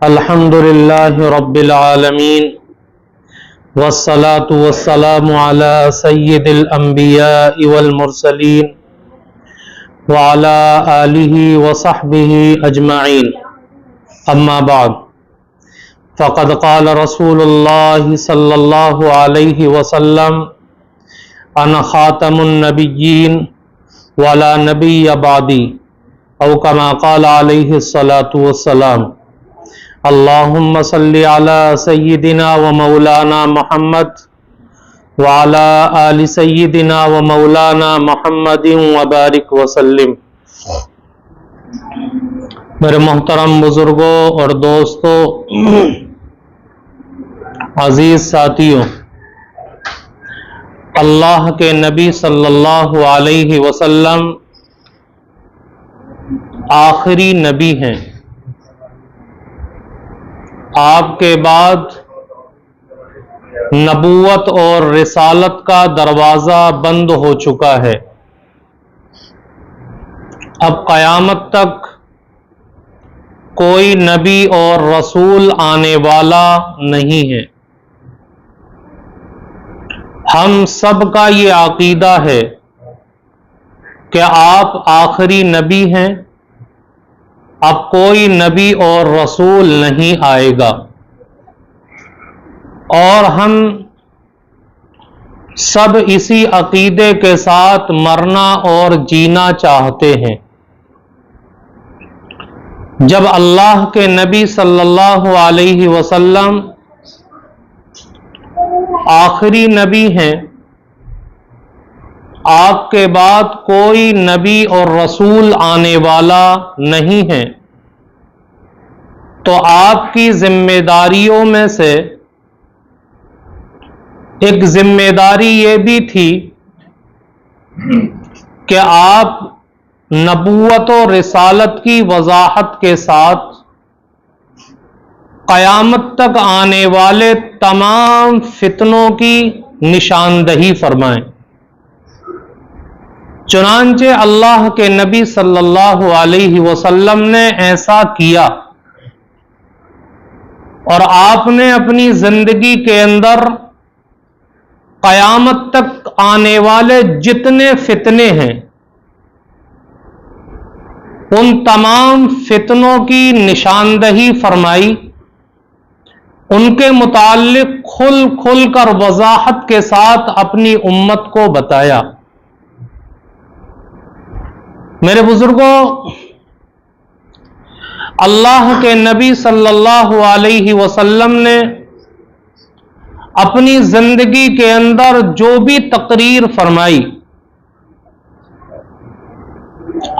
الحمد للہ رب العالمین والصلاة والسلام على سید الانبیاء والمرسلین وعلى آلہ وصحبہ اجمعین اما بعد فقد قال رسول اللہ صلی اللہ علیہ وسلم انا خاتم النبیین ولا نبی بعدی او کما قال علیہ الصلاة والسلام اللہم صلی علی سیدنا و مولانا محمد وعلی آل سیدنا و مولانا محمد وبارک وسلم۔ میرے محترم بزرگوں اور دوستوں، عزیز ساتھیوں، اللہ کے نبی صلی اللہ علیہ وسلم آخری نبی ہیں۔ آپ کے بعد نبوت اور رسالت کا دروازہ بند ہو چکا ہے۔ اب قیامت تک کوئی نبی اور رسول آنے والا نہیں ہے۔ ہم سب کا یہ عقیدہ ہے کہ آپ آخری نبی ہیں، اب کوئی نبی اور رسول نہیں آئے گا، اور ہم سب اسی عقیدے کے ساتھ مرنا اور جینا چاہتے ہیں۔ جب اللہ کے نبی صلی اللہ علیہ وسلم آخری نبی ہیں، آپ کے بعد کوئی نبی اور رسول آنے والا نہیں ہے، تو آپ کی ذمہ داریوں میں سے ایک ذمہ داری یہ بھی تھی کہ آپ نبوت و رسالت کی وضاحت کے ساتھ قیامت تک آنے والے تمام فتنوں کی نشاندہی فرمائیں۔ چنانچہ اللہ کے نبی صلی اللہ علیہ وسلم نے ایسا کیا، اور آپ نے اپنی زندگی کے اندر قیامت تک آنے والے جتنے فتنے ہیں ان تمام فتنوں کی نشاندہی فرمائی، ان کے متعلق کھل کھل کر وضاحت کے ساتھ اپنی امت کو بتایا۔ میرے بزرگوں، اللہ کے نبی صلی اللہ علیہ وسلم نے اپنی زندگی کے اندر جو بھی تقریر فرمائی،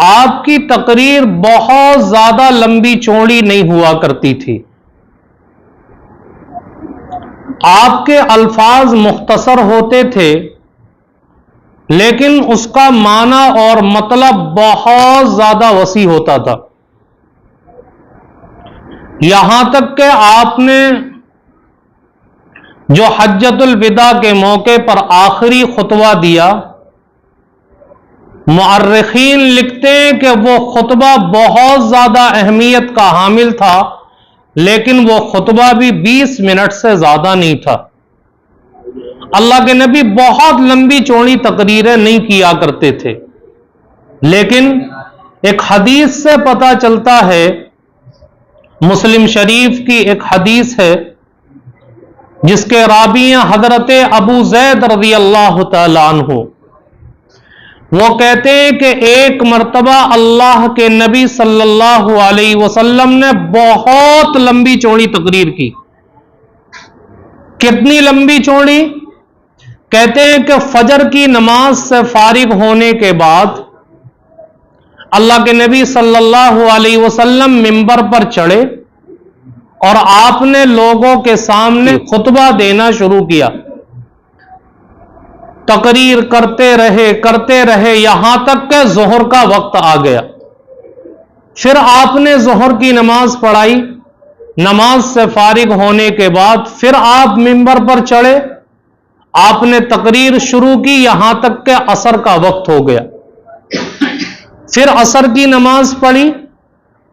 آپ کی تقریر بہت زیادہ لمبی چوڑی نہیں ہوا کرتی تھی۔ آپ کے الفاظ مختصر ہوتے تھے، لیکن اس کا معنی اور مطلب بہت زیادہ وسیع ہوتا تھا۔ یہاں تک کہ آپ نے جو حجۃ الوداع کے موقع پر آخری خطبہ دیا، مؤرخین لکھتے ہیں کہ وہ خطبہ بہت زیادہ اہمیت کا حامل تھا، لیکن وہ خطبہ بھی 20 منٹ سے زیادہ نہیں تھا۔ اللہ کے نبی بہت لمبی چوڑی تقریریں نہیں کیا کرتے تھے، لیکن ایک حدیث سے پتہ چلتا ہے، مسلم شریف کی ایک حدیث ہے جس کے راوی ہیں حضرت ابو زید رضی اللہ تعالی عنہ۔ وہ کہتے ہیں کہ ایک مرتبہ اللہ کے نبی صلی اللہ علیہ وسلم نے بہت لمبی چوڑی تقریر کی۔ کتنی لمبی چوڑی؟ کہتے ہیں کہ فجر کی نماز سے فارغ ہونے کے بعد اللہ کے نبی صلی اللہ علیہ وسلم منبر پر چڑھے اور آپ نے لوگوں کے سامنے خطبہ دینا شروع کیا۔ تقریر کرتے رہے یہاں تک کہ ظہر کا وقت آ گیا۔ پھر آپ نے ظہر کی نماز پڑھائی، نماز سے فارغ ہونے کے بعد پھر آپ منبر پر چڑھے، آپ نے تقریر شروع کی یہاں تک کہ عصر کا وقت ہو گیا۔ پھر عصر کی نماز پڑھی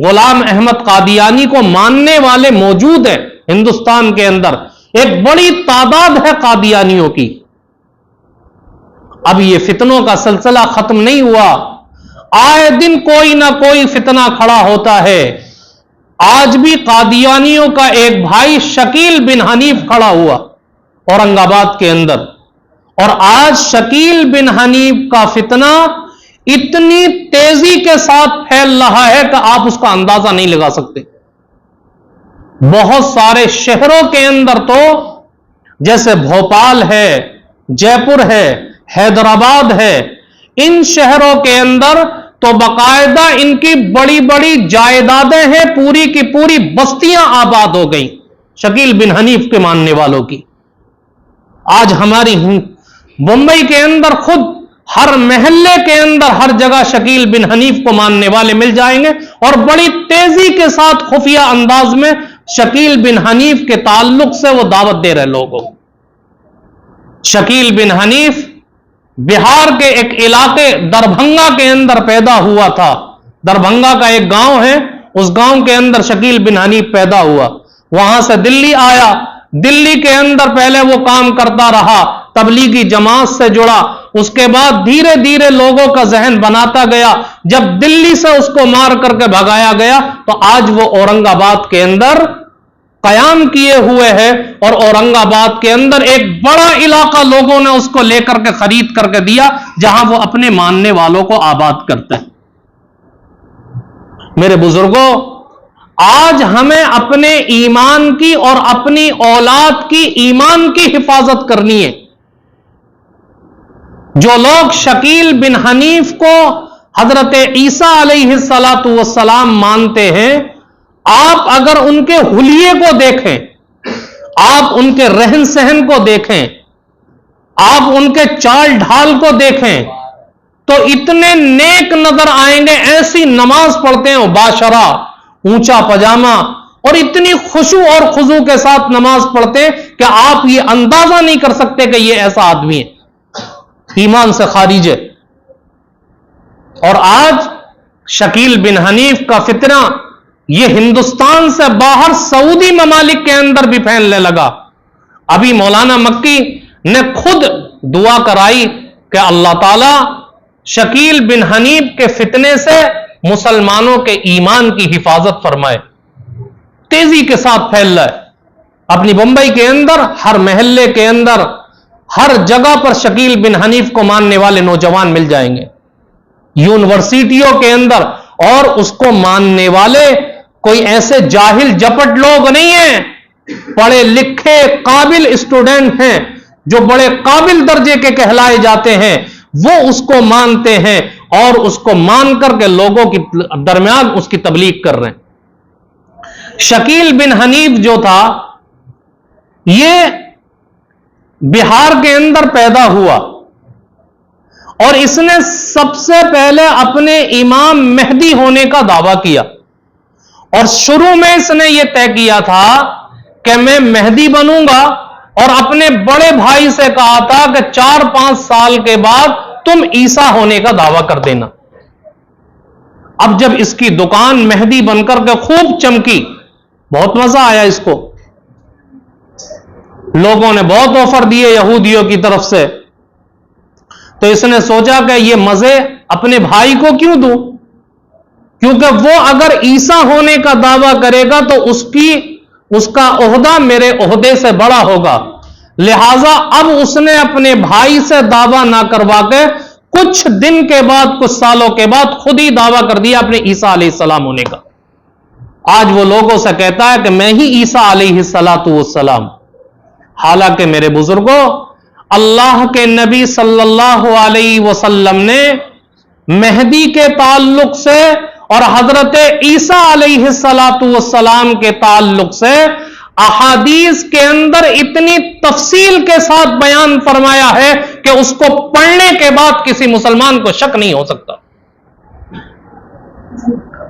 غلام احمد قادیانی کو ماننے والے موجود ہیں ہندوستان کے اندر، ایک بڑی تعداد ہے قادیانیوں کی۔ اب یہ فتنوں کا سلسلہ ختم نہیں ہوا، آئے دن کوئی نہ کوئی فتنہ کھڑا ہوتا ہے۔ آج بھی قادیانیوں کا ایک بھائی شکیل بن حنیف کھڑا ہوا اورنگ آباد کے اندر، اور آج شکیل بن حنیف کا فتنہ اتنی تیزی کے ساتھ پھیل رہا ہے کہ آپ اس کا اندازہ نہیں لگا سکتے۔ بہت سارے شہروں کے اندر تو جیسے بھوپال ہے، جے پور ہے، حیدرآباد ہے، ان شہروں کے اندر تو باقاعدہ ان کی بڑی بڑی جائیدادیں ہیں، پوری کی پوری بستیاں آباد ہو گئیں شکیل بن حنیف کے ماننے والوں کی۔ آج ہماری بمبئی کے اندر خود ہر محلے کے اندر ہر جگہ شکیل بن حنیف کو ماننے والے مل جائیں گے، اور بڑی تیزی کے ساتھ خفیہ انداز میں شکیل بن حنیف کے تعلق سے وہ دعوت دے رہے لوگوں۔ شکیل بن حنیف بہار کے ایک علاقے دربھنگا کے اندر پیدا ہوا تھا۔ دربھنگا کا ایک گاؤں ہے، اس گاؤں کے اندر شکیل بن حنیف پیدا ہوا، وہاں سے دلی آیا، دلی کے اندر پہلے وہ کام کرتا رہا، تبلیغی جماعت سے جڑا، اس کے بعد دھیرے دھیرے لوگوں کا ذہن بناتا گیا، جب دلی سے اس کو مار کر کے بھگایا گیا تو آج وہ اورنگ آباد کے اندر قیام کیے ہوئے ہے، اور اورنگ آباد کے اندر ایک بڑا علاقہ لوگوں نے اس کو لے کر کے خرید کر کے دیا، جہاں وہ اپنے ماننے والوں کو آباد کرتے ہیں۔ میرے بزرگوں، آج ہمیں اپنے ایمان کی اور اپنی اولاد کی ایمان کی حفاظت کرنی ہے۔ جو لوگ شکیل بن حنیف کو حضرت عیسیٰ علیہ السلام مانتے ہیں، آپ اگر ان کے حلیے کو دیکھیں، آپ ان کے رہن سہن کو دیکھیں، آپ ان کے چال ڈھال کو دیکھیں تو اتنے نیک نظر آئیں گے، ایسی نماز پڑھتے ہیں باشرہ، اونچا پجامہ، اور اتنی خشوع اور خضوع کے ساتھ نماز پڑھتے ہیں کہ آپ یہ اندازہ نہیں کر سکتے کہ یہ ایسا آدمی ہے، ایمان سے خارج ہے۔ اور آج شکیل بن حنیف کا فتنہ یہ ہندوستان سے باہر سعودی ممالک کے اندر بھی پھیلنے لگا۔ ابھی مولانا مکی نے خود دعا کرائی کہ اللہ تعالی شکیل بن حنیف کے فتنے سے مسلمانوں کے ایمان کی حفاظت فرمائے۔ تیزی کے ساتھ پھیل رہا ہے، اپنی بمبئی کے اندر ہر محلے کے اندر ہر جگہ پر شکیل بن حنیف کو ماننے والے نوجوان مل جائیں گے، یونیورسٹیوں کے اندر، اور اس کو ماننے والے کوئی ایسے جاہل جپٹ لوگ نہیں ہیں، پڑھے لکھے قابل اسٹوڈنٹ ہیں جو بڑے قابل درجے کے کہلائے جاتے ہیں، وہ اس کو مانتے ہیں اور اس کو مان کر کے لوگوں کے درمیان اس کی تبلیغ کر رہے ہیں۔ شکیل بن حنیف جو تھا یہ بہار کے اندر پیدا ہوا، اور اس نے سب سے پہلے اپنے امام مہدی ہونے کا دعویٰ کیا، اور شروع میں اس نے یہ طے کیا تھا کہ میں مہدی بنوں گا، اور اپنے بڑے بھائی سے کہا تھا کہ 4-5 سال کے بعد تم عیسیٰ ہونے کا دعویٰ کر دینا۔ اب جب اس کی دکان مہدی بن کر کے خوب چمکی، بہت مزہ آیا اس کو، لوگوں نے بہت آفر دیے یہودیوں کی طرف سے، تو اس نے سوچا کہ یہ مزے اپنے بھائی کو کیوں دوں، کیونکہ وہ اگر عیسیٰ ہونے کا دعویٰ کرے گا تو اس کا عہدہ میرے عہدے سے بڑا ہوگا، لہذا اب اس نے اپنے بھائی سے دعویٰ نہ کروا کے کچھ دن کے بعد، کچھ سالوں کے بعد خود ہی دعویٰ کر دیا اپنے عیسیٰ علیہ السلام ہونے کا۔ آج وہ لوگوں سے کہتا ہے کہ میں ہی عیسیٰ علیہ السلام، حالانکہ میرے بزرگوں، اللہ کے نبی صلی اللہ علیہ وسلم نے مہدی کے تعلق سے اور حضرت عیسیٰ علیہ السلام کے تعلق سے احادیث کے اندر اتنی تفصیل کے ساتھ بیان فرمایا ہے کہ اس کو پڑھنے کے بعد کسی مسلمان کو شک نہیں ہو سکتا۔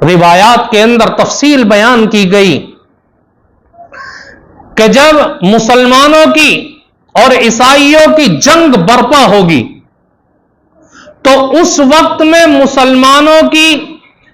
روایات کے اندر تفصیل بیان کی گئی کہ جب مسلمانوں کی اور عیسائیوں کی جنگ برپا ہوگی تو اس وقت میں مسلمانوں کی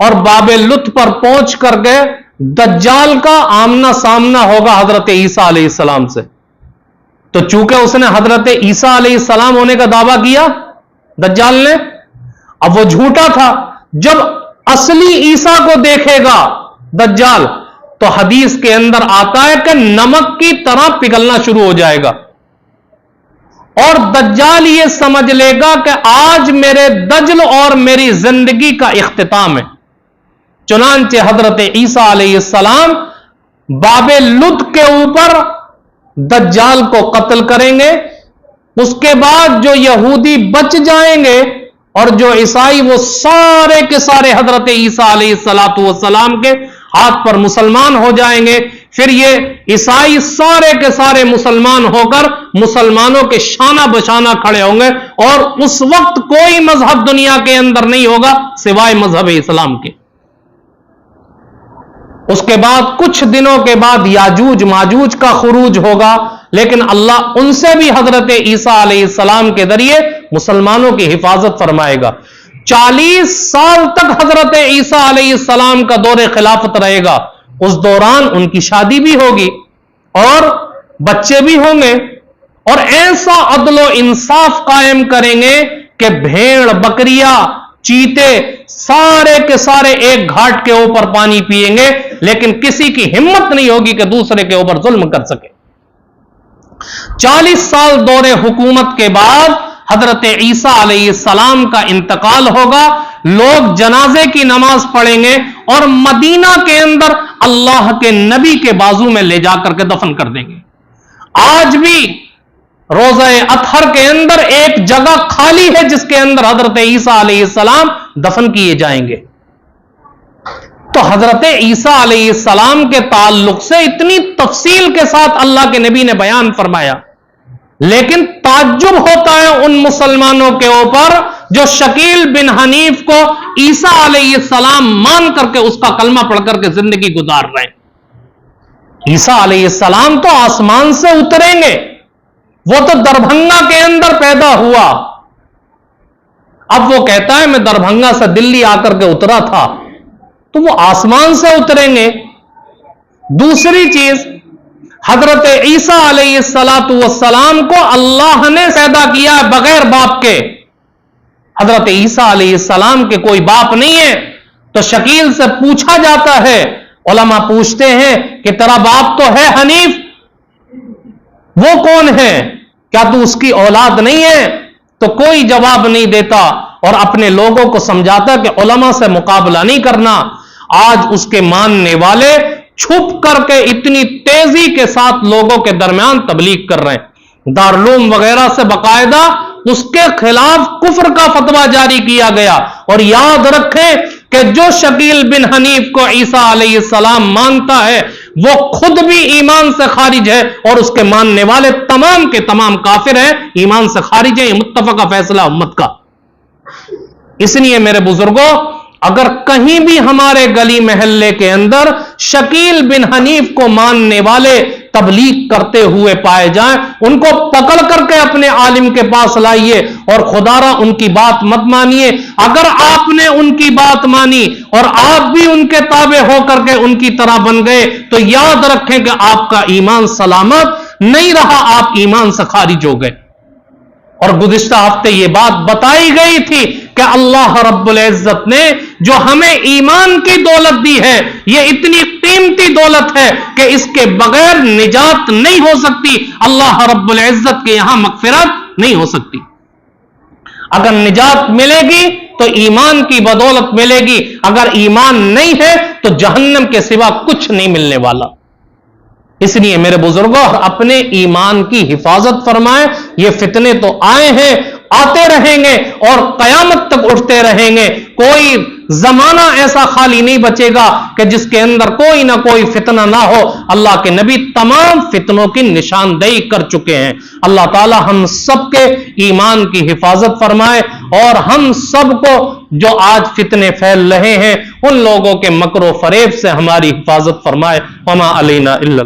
اور باب لط پر پہنچ کر کے دجال کا آمنا سامنا ہوگا حضرت عیسیٰ علیہ السلام سے. تو چونکہ اس نے حضرت عیسیٰ علیہ السلام ہونے کا دعویٰ کیا دجال نے، اب وہ جھوٹا تھا. جب اصلی عیسیٰ کو دیکھے گا دجال تو حدیث کے اندر آتا ہے کہ نمک کی طرح پگھلنا شروع ہو جائے گا، اور دجال یہ سمجھ لے گا کہ آج میرے دجل اور میری زندگی کا اختتام ہے. چنانچہ حضرت عیسیٰ علیہ السلام باب لط کے اوپر دجال کو قتل کریں گے. اس کے بعد جو یہودی بچ جائیں گے اور جو عیسائی، وہ سارے کے سارے حضرت عیسیٰ علیہ السلام کے ہاتھ پر مسلمان ہو جائیں گے. پھر یہ عیسائی سارے کے سارے مسلمان ہو کر مسلمانوں کے شانہ بشانہ کھڑے ہوں گے، اور اس وقت کوئی مذہب دنیا کے اندر نہیں ہوگا سوائے مذہب اسلام کے. اس کے بعد کچھ دنوں کے بعد یاجوج ماجوج کا خروج ہوگا، لیکن اللہ ان سے بھی حضرت عیسیٰ علیہ السلام کے ذریعے مسلمانوں کی حفاظت فرمائے گا. 40 سال تک حضرت عیسیٰ علیہ السلام کا دور خلافت رہے گا. اس دوران ان کی شادی بھی ہوگی اور بچے بھی ہوں گے، اور ایسا عدل و انصاف قائم کریں گے کہ بھیڑ بکریاں چیتے سارے کے سارے ایک گھاٹ کے اوپر پانی پیئیں گے، لیکن کسی کی ہمت نہیں ہوگی کہ دوسرے کے اوپر ظلم کر سکے. 40 سال دور حکومت کے بعد حضرت عیسیٰ علیہ السلام کا انتقال ہوگا. لوگ جنازے کی نماز پڑھیں گے اور مدینہ کے اندر اللہ کے نبی کے بازو میں لے جا کر کے دفن کر دیں گے. آج بھی روزہ اطہر کے اندر ایک جگہ خالی ہے جس کے اندر حضرت عیسیٰ علیہ السلام دفن کیے جائیں گے. تو حضرت عیسیٰ علیہ السلام کے تعلق سے اتنی تفصیل کے ساتھ اللہ کے نبی نے بیان فرمایا، لیکن تعجب ہوتا ہے ان مسلمانوں کے اوپر جو شکیل بن حنیف کو عیسیٰ علیہ السلام مان کر کے اس کا کلمہ پڑھ کر کے زندگی گزار رہے ہیں. عیسیٰ علیہ السلام تو آسمان سے اتریں گے، وہ تو دربھنگا کے اندر پیدا ہوا. اب وہ کہتا ہے میں دربھنگا سے دلی آ کر کے اترا تھا، تو وہ آسمان سے اتریں گے. دوسری چیز، حضرت عیسیٰ علیہ السلام کو اللہ نے پیدا کیا ہے بغیر باپ کے. حضرت عیسیٰ علیہ السلام کے کوئی باپ نہیں ہے. تو شکیل سے پوچھا جاتا ہے، علماء پوچھتے ہیں کہ تیرا باپ تو ہے حنیف، وہ کون ہے؟ کیا تو اس کی اولاد نہیں ہے؟ تو کوئی جواب نہیں دیتا اور اپنے لوگوں کو سمجھاتا کہ علماء سے مقابلہ نہیں کرنا. آج اس کے ماننے والے چھپ کر کے اتنی تیزی کے ساتھ لوگوں کے درمیان تبلیغ کر رہے ہیں. دارالعلوم وغیرہ سے باقاعدہ اس کے خلاف کفر کا فتویٰ جاری کیا گیا. اور یاد رکھیں کہ جو شکیل بن حنیف کو عیسیٰ علیہ السلام مانتا ہے وہ خود بھی ایمان سے خارج ہے، اور اس کے ماننے والے تمام کے تمام کافر ہیں، ایمان سے خارج ہیں. یہ متفقہ فیصلہ امت کا. اس لیے میرے بزرگوں، اگر کہیں بھی ہمارے گلی محلے کے اندر شکیل بن حنیف کو ماننے والے تبلیغ کرتے ہوئے پائے جائیں، ان کو پکڑ کر کے اپنے عالم کے پاس لائیے اور خدا را ان کی بات مت مانیے. اگر آپ نے ان کی بات مانی اور آپ بھی ان کے تابع ہو کر کے ان کی طرح بن گئے تو یاد رکھیں کہ آپ کا ایمان سلامت نہیں رہا، آپ ایمان سے خارج ہو گئے. اور گزشتہ ہفتے یہ بات بتائی گئی تھی کہ اللہ رب العزت نے جو ہمیں ایمان کی دولت دی ہے، یہ اتنی قیمتی دولت ہے کہ اس کے بغیر نجات نہیں ہو سکتی. اللہ رب العزت کے یہاں مغفرت نہیں ہو سکتی. اگر نجات ملے گی تو ایمان کی بدولت ملے گی، اگر ایمان نہیں ہے تو جہنم کے سوا کچھ نہیں ملنے والا. اس لیے میرے بزرگوں، اپنے ایمان کی حفاظت فرمائیں. یہ فتنے تو آئے ہیں، آتے رہیں گے اور قیامت تک اٹھتے رہیں گے. کوئی زمانہ ایسا خالی نہیں بچے گا کہ جس کے اندر کوئی نہ کوئی فتنہ نہ ہو. اللہ کے نبی تمام فتنوں کی نشاندہی کر چکے ہیں. اللہ تعالی ہم سب کے ایمان کی حفاظت فرمائے اور ہم سب کو جو آج فتنے پھیل رہے ہیں ان لوگوں کے مکر و فریب سے ہماری حفاظت فرمائے. وما علینا الا